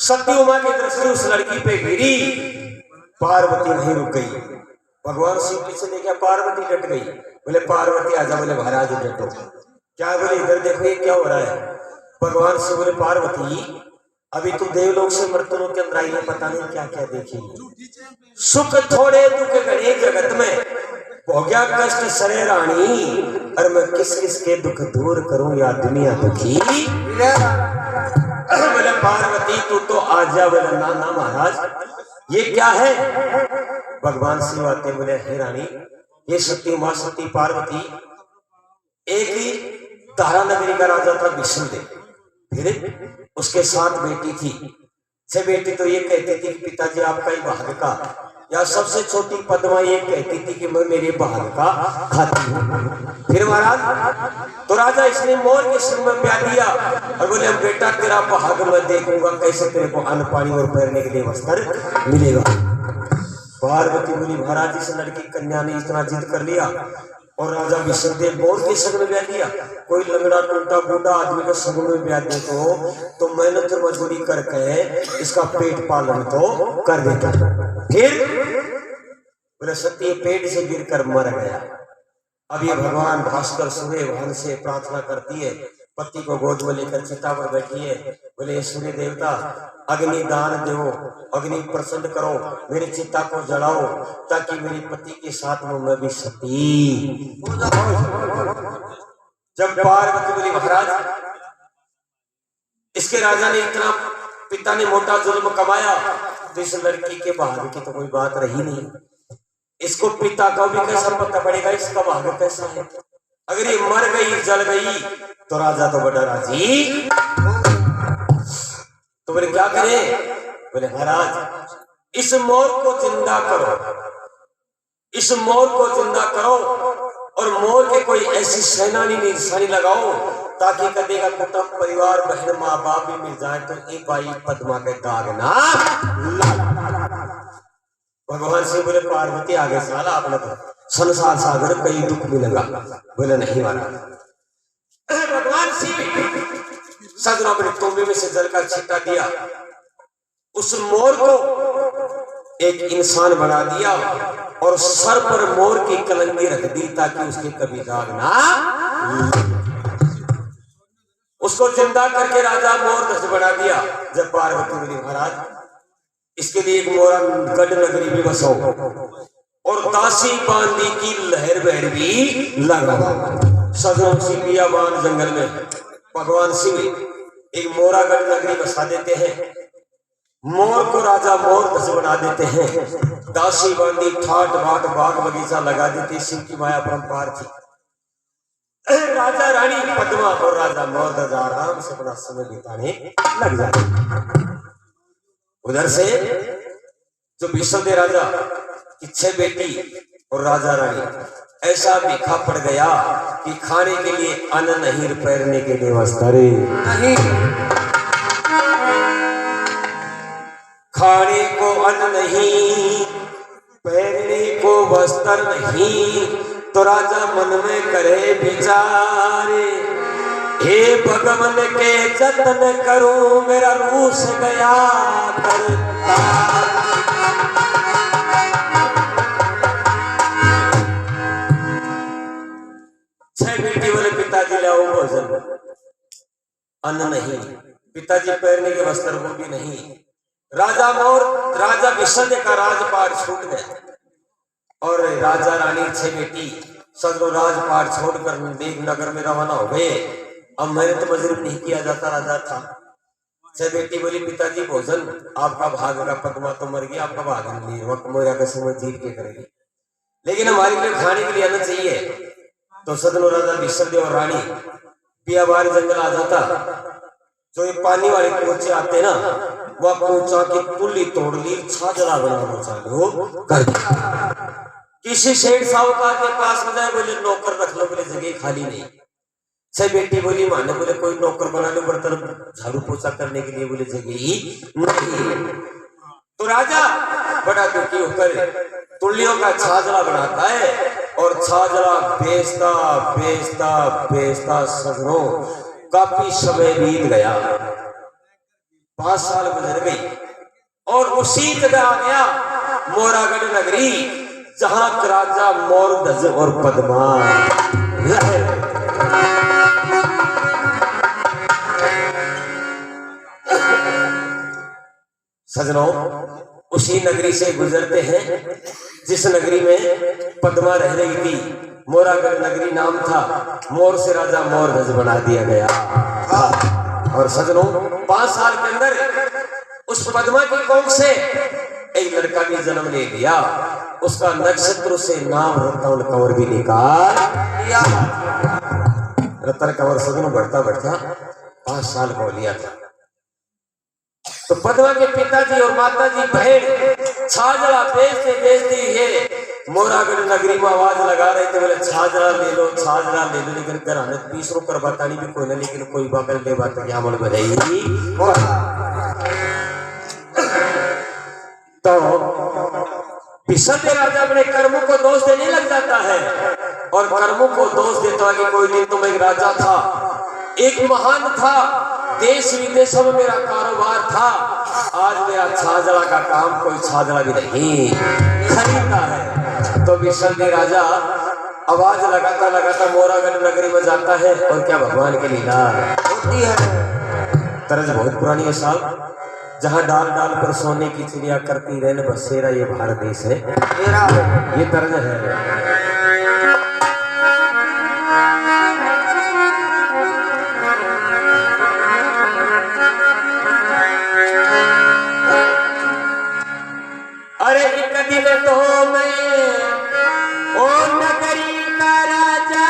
सती उमा की दृष्टि उस लड़की पे गिरी, पार्वती नहीं रुक गई। भगवान शिव पीछे देखा, पार्वती डट गई। बोले पार्वती आजा, बोले महाराज डटो। क्या बोले इधर देखो ये क्या हो रहा है। भगवान शिव बोले पार्वती अभी तू देवलोक से मृत्युलोक के अंदर आई है, पता नहीं क्या क्या देखेगी। सुख थोड़े दुख घड़े जगत में, हो गया कष्ट सरे रानी, और मैं किस किस के दुख दूर करूं या दुनिया दुखी। बोले पार्वती तू तो आजा। बोले ना ना महाराज ये क्या है। भगवान शिव आते बोले हे रानी, ये सती माँ सती पार्वती एक ही तारा नगरी का राजा था विष्णुदेव, फिर उसके साथ बेटी थी। से बेटी तो ये कहती थी कि पिताजी आपका ही भाग का, या सबसे छोटी पद्मा ये कहती थी कि मैं मेरे भाग का खाती हूँ। फिर महाराज तो राजा इसने मोर के सिर में प्यार दिया और बोले बेटा तेरा भाग मैं देखूंगा, कैसे तेरे को अन्न पानी और पहनने के लिए वस्त्र मिलेगा। पार्वती बोली महाराज इस लड़की कन्या ने इतना जिद कर लिया और राजा विष्णुदेव मोर के संग में ब्याह दिया। कोई लंगड़ा टूटा बूढ़ा आदमी को संग में ब्याह दे तो मेहनत मजदूरी करके इसका पेट पालन तो कर देता। फिर बोले सती पेट से गिरकर मर गया। अब ये भगवान भास्कर सूर्य भगवान से प्रार्थना करती है, पति को गोद में लेकर चिता पर बैठी है। बोले सूर्य देवता अग्नि दान दो, अग्नि प्रसन्न करो, मेरी चिता को जलाओ ताकि मेरे पति के साथ में मैं भी सती। जब पार्वती बोली महाराज इसके राजा ने इतना, पिता ने मोटा जुल्म कमाया, तो इस लड़की के भाग्य की तो कोई बात रही नहीं। इसको पिता का भी कैसा पता पड़ेगा इसका भाग्य कैसा है। अगर ये मर गई जल गई तो राजा तो बड़ा राजी। तो बोले क्या करे। बोले महाराज इस मोर को जिंदा करो, इस मोर को जिंदा करो और मोर के कोई ऐसी सेनानी निशानी लगाओ ताकि कदे का कुटुंब परिवार बहन माँ बाप भी मिल जाए तो एक बाई पद्मा के दाग ना भगवान से बोले पार्वती आगे साला आपने तो संसार सागर कई दुख मिलेगा। बोले नहीं माना। भगवान शिव सजनों अपने तोबे में से जल का छींटा दिया, उस मोर को एक इंसान बना दिया और सर पर मोर की कलंगी रख दी ताकि उसके कभी दाग ना। उसको जिंदा करके राजा मोर दस बना दिया। जब पार्वती बोली महाराज इसके लिए एक मोरा गढ़ नगरी में बसो और दासी बांदी की लहर बहर भी लगाओ। सजनों सी बियाबान जंगल में भगवान शिव एक मोरा गढ़ नगरी बसा देते हैं। मोर को राजा मोर दस बना देते हैं। दासी बांदी ठाट बाट बाग बगीचा लगा देती। शिव की माया परंपार थी। राजा रानी पद्मा और राजा मोर दस आराम से अपना समय बिताने लग जाते। उधर से जो विश्वदेव राजा की 6 बेटी और राजा रानी ऐसा भीखा पड़ गया कि खाने के लिए अन्न नहीं, पैरने के लिए वस्त्र नहीं। खाने को अन्न नहीं, पहनने को वस्त्र नहीं, तो राजा मन में करे विचारे हे भगवान के जतन करूं मेरा रूस गया करता। छह बेटी वाले पिताजी लाओ भोजन, अन्न नहीं, पिताजी पहनने के वस्त्र वो भी नहीं। राजा मोर राजा विश्वदेव का राजपाट छूट गया और राजा रानी 6 बेटी सदरो राजपाट छोड़कर देव नगर में रवाना हो गए। अब मेहनत मजदूर नहीं किया जाता, राजा था। 6 बेटी बोली पिताजी भोजन आपका भाग का, पद्मा तो मर गया, आपका भाग नहीं, वक्त मोरा का समय जीत के करेगी, लेकिन हमारे लिए खाने के लिए अन्न चाहिए। तो सदनो राजा विश्वदेव और रानी बियाबान जंगल आ जाता। जो ये पानी वाले कोचे आते ना, वह कोचा की पुल्ली तोड़ ली, छाजरा बनाना चालू कर दिया। किसी शेख साहूकार के पास में जाए, बोले नौकर रख लो, बोले जगह खाली नहीं। 6 बेटी बोली माने, बोले कोई नौकर बना लो, बर्तन झाड़ू पोछा करने के लिए, बोले जगह ही नहीं। तो राजा बड़ा दुखी होकर तुल्लियों का छाजरा बनाता है और छाजरा बेचता बेचता बेचता सजनों काफी समय बीत गया। 5 साल गुजर गई और उसी जगह आ गया मोरागढ़ नगरी, जहां राजा मोरध्वज और पद्मा रहे। सजनों उसी नगरी से गुजरते हैं जिस नगरी में पद्मा रह रही थी। मोरागढ़ नगरी नाम था। मोर से राजा मोरध्वज बना दिया गया। और सजनों 5 साल के अंदर उस पद्मा की कोख से एक लड़का भी जन्म ले लिया। उसका नक्षत्र से नाम रतन कंवर भी निकाल लिया। रतन कंवर सजनों बढ़ता बढ़ता 5 साल हो लिया था। तो पद्मा के पिताजी और माताजी बहन छाजरा बेचते बेचते ये मोरागढ़ नगरी में आवाज लगा रहे थे, बोले छाजरा ले लो, छाजरा ले लो, लेकिन घर आने 20 रुपये बतानी भी कोई ना, लेकिन कोई बगल ले बात क्या मन बधाई। तो विश्वदेव राजा अपने कर्मों को दोष देने लग जाता है और कर्मों को दोष देता है कि कोई दिन तो मैं एक राजा था, एक महान था, देश विदेशों में मेरा कारोबार था, आज मेरा छाजरा का काम कोई छाजरा भी नहीं खरीदता है। तो विश्वदेव राजा आवाज लगाता लगाता मोरागढ़ नगरी में जाता है और क्या भगवान की लीला होती है। तरज बहुत पुरानी है साहब, जहां डाल डाल पर सोने की चिड़िया करती रहने बसेरा ये भारत देश है, ये तरज है। अरे एक दिन तो मैं ओ नगरी का राजा,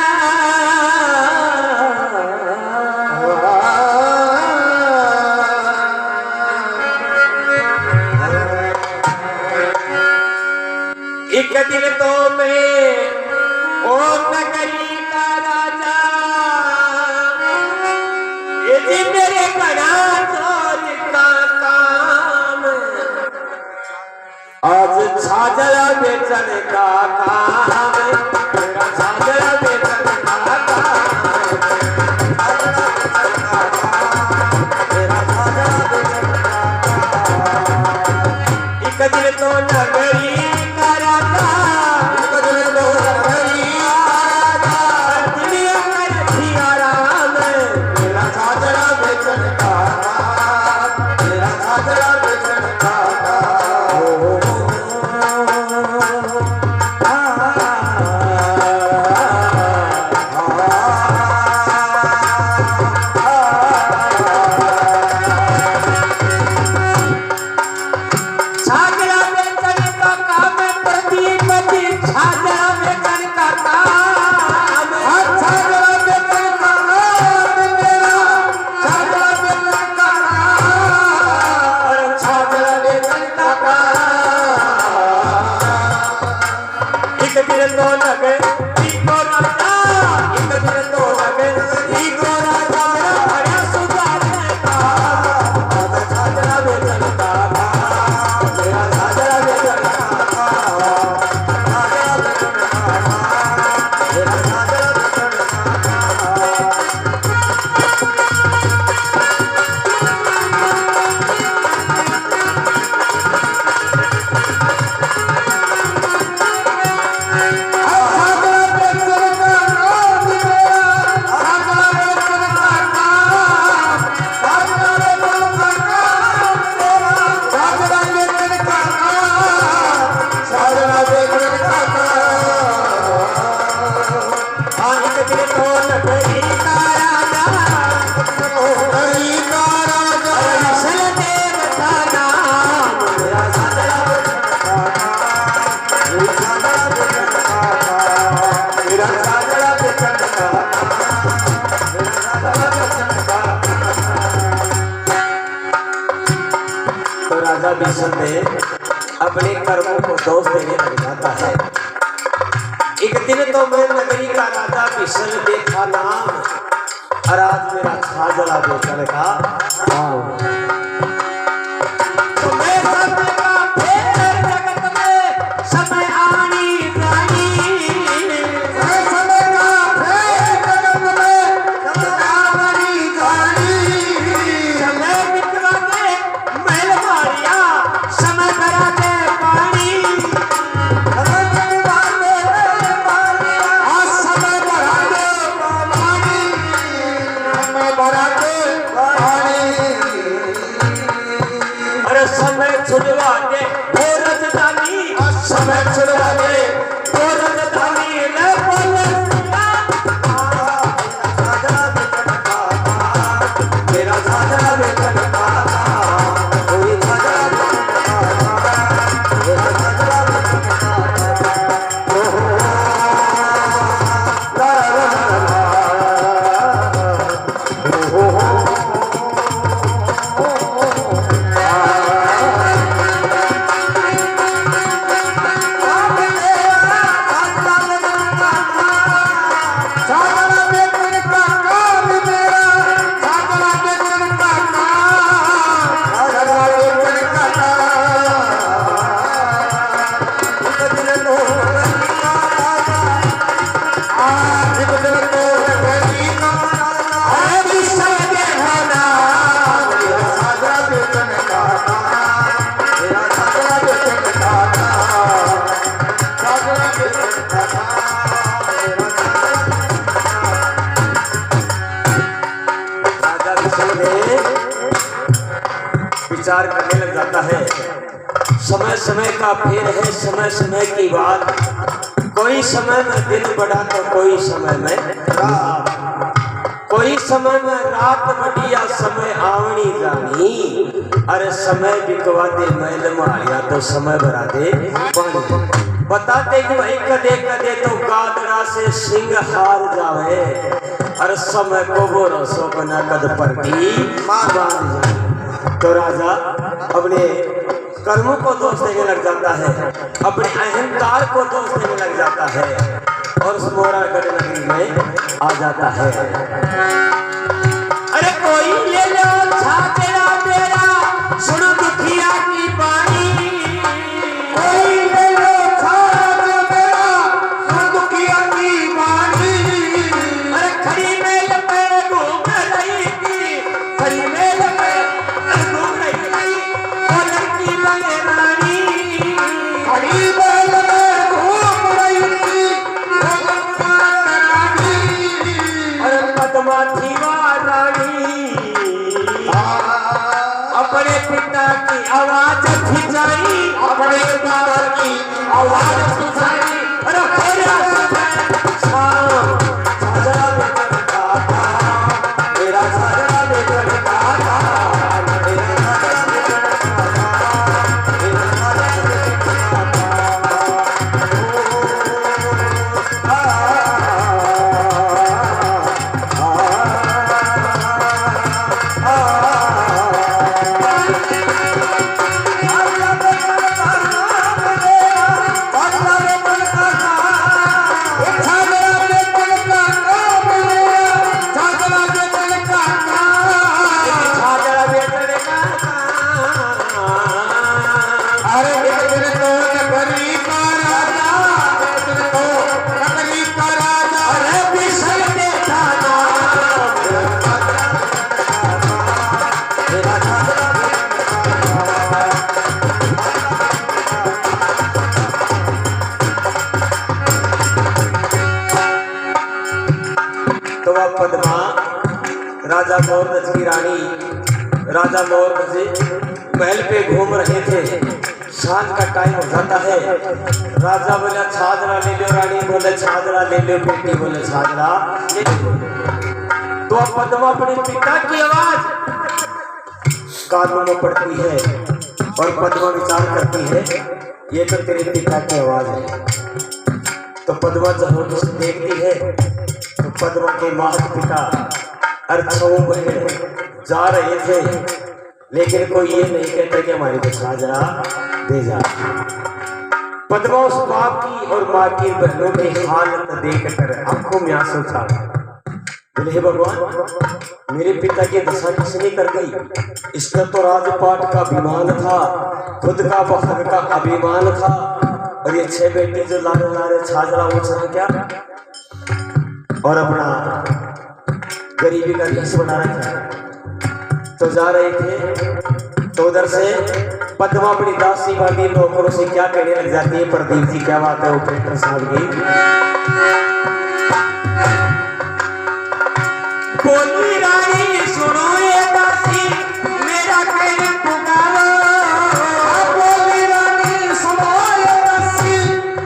एक दिन तो मैं ओ नगरी का राजा, ये दिन मेरे बड़ा चोर का काम, आज छाजरा बेचने का काम, मेरा छाजरा बेचने का काम। लगे इको राजा एक दिन तो लगे इको राजा बड़ा सुधार का राजा साजरा बेचलता था मेरा साजरा बेचलता था साजरा बेचलता था मेरा साजरा बेचलता राजा विश्वदेव अपने कर्मों को दोष देने लग जाता है। एक दिन तो मैं नगरी का राजा विश्वदेव था नाम और आज मेरा छाजला बेचने का तो मैं समय का फेर जगत में समय आनी जानी मैं समय का फेर जगत में समय आनी जानी समय बिकवा के मैल मारिया समय करा के पानी समय बिकवा के मारिया आज समय बढ़ा के पानी समय बढ़ा के पानी अरे समय छुड़वा के वो राजधानी समय छुड़वा के वो राजधानी ले बोले मेरा साजरा बेचलता था कोई साजरा बेचलता था मेरा साजरा बेचलता था ला ला विचार करने लग जाता है। समय समय का फेर है, समय समय की बात। कोई समय में दिन बढ़ा तो कोई समय में रात, कोई समय में रात बढ़िया समय आवनी जानी। अरे समय बिकवा दे मैल मारिया तो समय भरा दे पानी। बताते कि भाई कदे कदे तो गादरा से सिंह हार जावे। अरे समय को वो रसो बना कद पर भी मार जाए। तो राजा अपने कर्मों को दोष देने लग जाता है, अपने अहंकार को दोष देने लग जाता है और उस मोरागढ़ नगरी में आ जाता है। अरे कोई ले लो छातेरा मेरा सुनो दुखिया की बानी। कोई ले लो छातेरा मेरा सुनो दुखिया की बानी। अरे खड़ी मेल पे घूम रही थी, खड़ी मेल पे घूम रही थी वो लड़की बने रानी। खड़ी मेल पे घूम रही थी वो लड़की रानी। अरे पद्मा थी रानी अपने पिता की आवाज खिंचाई, अपने पिता की आवाज खिंचाई। अरे मेरा साजरा बेचलता था, मेरा साजरा बेचलता था, मेरा साजरा बेचलता था, मेरा साजरा बेचलता था। वह पद्मा राजा मौर्य की रानी राजा मौर्य महल पे घूम रहे थे। शाम का टाइम हो जाता है। राजा बोला छाजरा ले लो, रानी बोले छाजरा ले लो, बेटी बोले छाजरा ले लो। तो अब पद्मा अपने पिता की आवाज कानों में पड़ती है और पद्मा विचार करती है ये तो तेरे पिता की आवाज है। तो पद्मा जब उसे देखती है तो पद्मा के माता पिता अर्थों बहन जा रहे थे, लेकिन कोई ये नहीं कहता कि हमारी को छाजरा दे जा। पद्मा उस बाप की और माँ की बहनों की हालत देखकर आंखों में आंसू था। बोले हे भगवान, मेरे पिता की दशा किसने कर गई? इसका तो राजपाट का अभिमान था, खुद का बखर का अभिमान था, और ये 6 बेटे जो लारे लारे छाजरा उछला क्या और अपना गरीबी का रीस बना रखा। तो जा रहे थे तो उधर से पद्मा अपनी दासी वाली नौकरों से क्या कहने लग जाती है। प्रदीप जी क्या बात है ऑपरेटर साहब की। बोली रानी सुनो ये दासी मेरा कहना पुकारो। बोली रानी सुनो ये दासी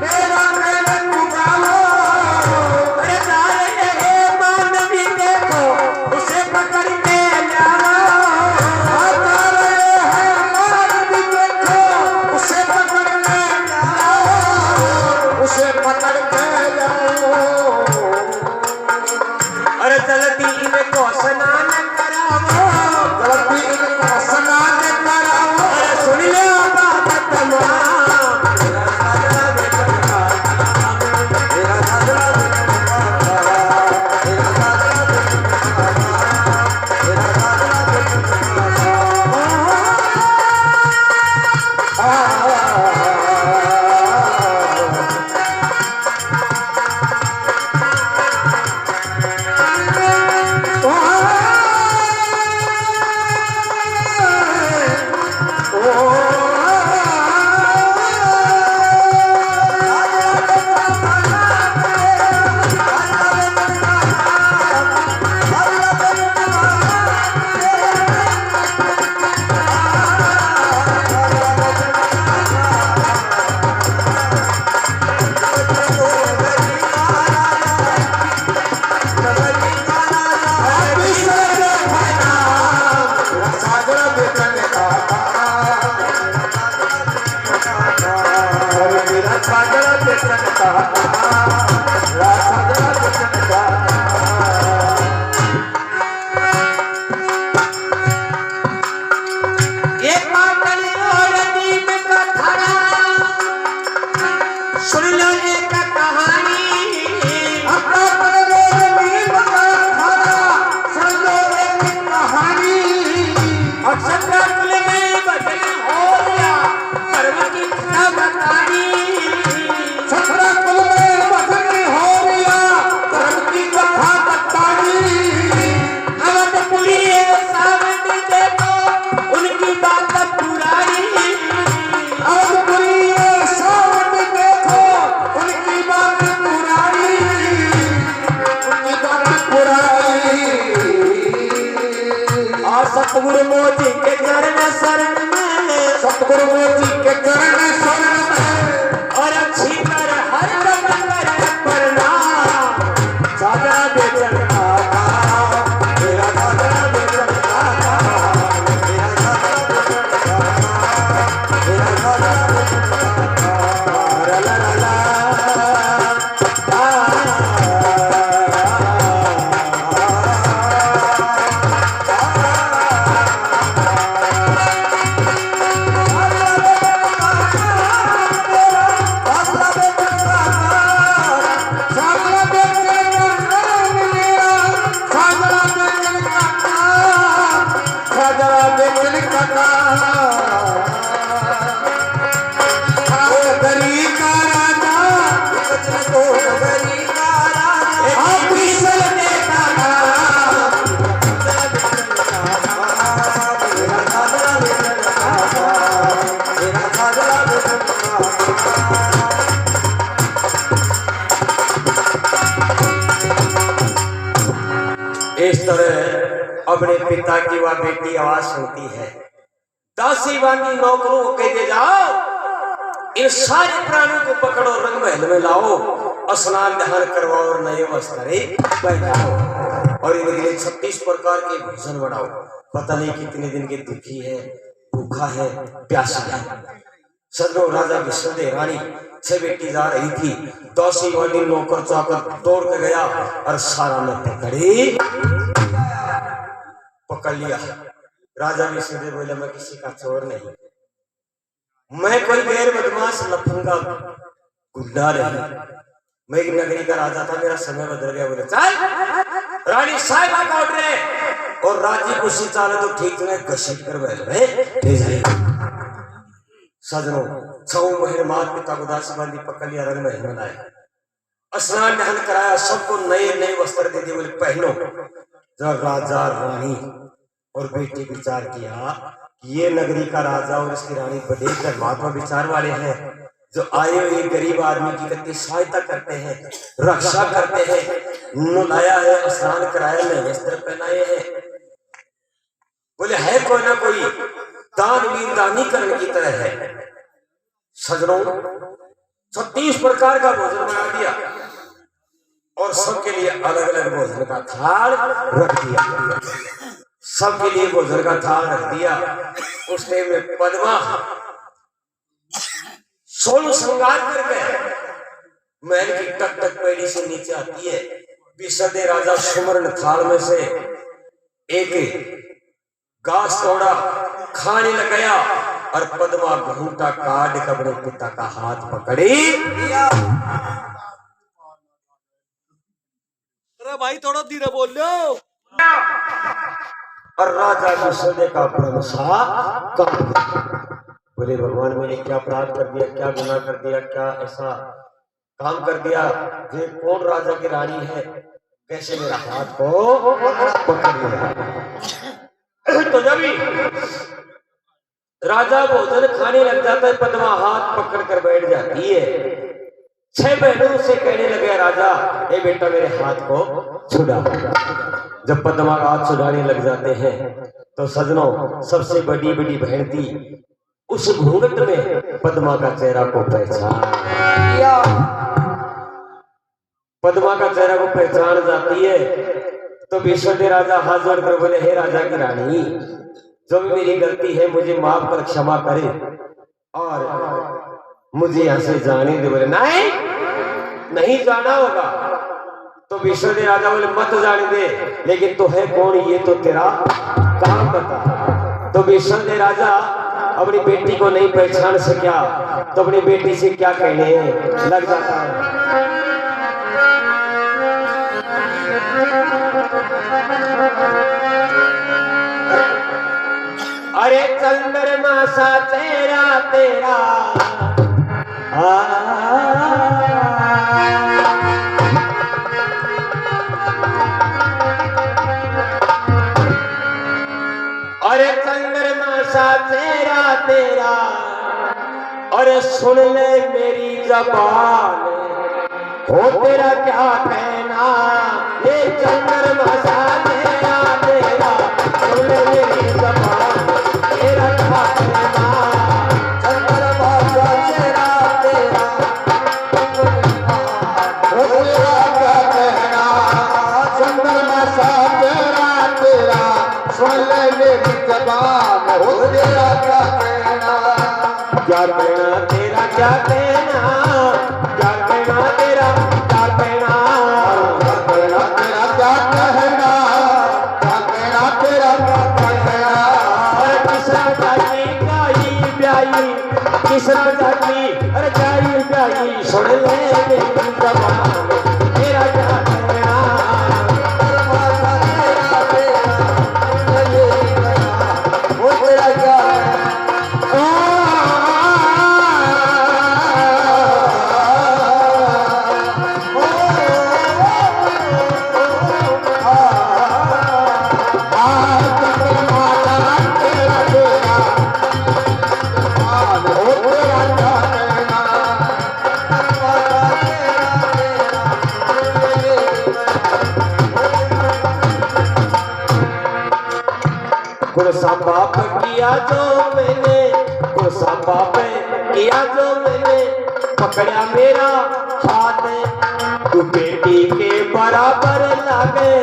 मेरा कहना पुकारो। अरे जा रहे मानवी देखो उसे पकड़ के लाओ। जा रहे हैं मानवी देखो उसे पकड़ के लाओ, उसे पकड़ के लाओ। अरे जल्दी इनको स्नान कराओ, जल्दी इनको स्नान कराओ। अरे सुन लो बात सतगुरु मोदी के चरण शरण में, सतगुरु मोदी के चरण शरण में, और अच्छी कर हर रंग कर प्रणाम। साजा बेचन का मेरा साजा बेचन का मेरा साजा बेचन का मेरा साजा बेचन का ला ला ला Hallelujah. इस तरह अपने पिता की वह बेटी आवाज सुनती है, दासी बानी नौकरों को कह दे जाओ, इन सारे प्राणियों को पकड़ो, रंग महल में लाओ, स्नान ध्यान करवाओ और नए वस्त्र पहनाओ और इनके लिए 36 प्रकार के भोजन बनाओ। पता नहीं कितने दिन के दुखी है, भूखा है, प्यासा है। सदरो राजा विश्वदेव रानी 6 बेटी जा रही थी, दासी वाली नौकर चाकर दौड़ के गया और सारा में पकड़ लिया। राजा विश्वदेव बोले मैं किसी का चोर नहीं, मैं कोई गैर बदमाश लफंगा गुंडा नहीं, मैं एक नगरी का राजा था, मेरा समय बदल गया। बोले चल रानी साहिबा का ऑर्डर और राजी खुशी चाले तो ठीक तुम्हें घसीट कर ले जाएगा। सजनों 6 महीने मात पिता को दासी बांधी पकड़ लिया, रंग महल में लाए, स्नान ध्यान कराया, सबको नए नए वस्त्र दे दिए, बोले पहनो। जब राजा रानी और बेटी विचार किया कि ये नगरी का राजा और इसकी रानी बड़े धर्मात्मा विचार वाले हैं, जो आए हुए गरीब आदमी की कितनी सहायता करते हैं, रक्षा करते हैं, नुलाया है, स्नान कराया, नए वस्त्र पहनाए हैं। बोले है कोई ना कोई दानवीर दानी करने की तरह है। सजनों 36 प्रकार का भोजन बना दिया और सबके लिए अलग अलग भोजन का थाल रख दिया, सबके लिए भोजन का थाल रख दिया। उस टाइम में पद्मा 16 श्रृंगार करके महल की टक टक पैड़ी से नीचे आती है। विश्वदेव राजा सुवर्ण थाल में से एक घास तोड़ा, खाने लगाया और पद्मा घूंटा काट के अपने पिता का हाथ पकड़ी। अरे भाई थोड़ा धीरे बोल लो। और राजा विश्वदेव का ब्रह्मसा बोले भगवान मैंने क्या अपराध कर दिया, क्या गुनाह कर दिया, क्या ऐसा काम कर दिया, ये कौन राजा की रानी है, कैसे मेरा हाथ को पकड़ लिया। तो जब राजा भोजन खाने लग जाता है, पद्मा हाथ पकड़ कर बैठ जाती है। 6 बहनों से कहने लगे राजा ए बेटा मेरे हाथ को छुड़ा। जब पद्मा का हाथ छुड़ाने लग जाते हैं तो सजनों सबसे बड़ी बड़ी बहन थी, उस घूंघट में पद्मा का चेहरा को पहचान जाती है। तो विश्वदेव राजा हाथ जोड़कर बोले हे राजा की रानी, जो भी मेरी गलती है मुझे माफ कर, क्षमा करे और मुझे यहाँ से जाने दे। बोले नहीं जाना होगा। तो विश्वदेव राजा बोले मत जाने दे, लेकिन तो है कौन, ये तो तेरा काम बता। तो विश्वदेव राजा अपनी बेटी को नहीं पहचान सका तो अपनी बेटी से क्या कहने लग जाता है। अरे चंद्रमा सा चेहरा तेरा अरे चंद्रमा सा चेहरा तेरा, अरे सुन ले मेरी जबान, हो तेरा क्या कहना, ये चंद्रमा सा चेहरा तेरा, सुन ले मेरी जबान, तेरा क्या कहना, चंद्रमा सा चेहरा तेरा, हो तेरा क्या कहना, चंद्रमा सा चेहरा तेरा, सुन ले मेरी जबान, हो तेरा क्या कहना, क्या कहना तेरा, क्या कहना, क्या कहना तेरा, क्या कहना, क्या कहना तेरा, क्या कहना, क्या कहना तेरा, क्या कहना। किसरा जाती गाई ब्याई, किसरा जाती अरे गाई ब्याई, सुन ले मेरी जबान, तेरा क्या कहना, वो तेरा क्या सांबा पे किया जो मैंने, सांबा पे किया जो मैंने, पकड़ा मेरा हाथ, तू बेटी के बराबर लागे,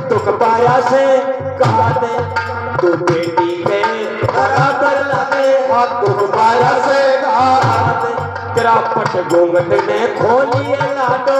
तुक पाया से कहा दे, तू बेटी के बराबर लागे, तुक पाया से कहा दे, तेरा पट घूंघट ने खोलिए लाडो।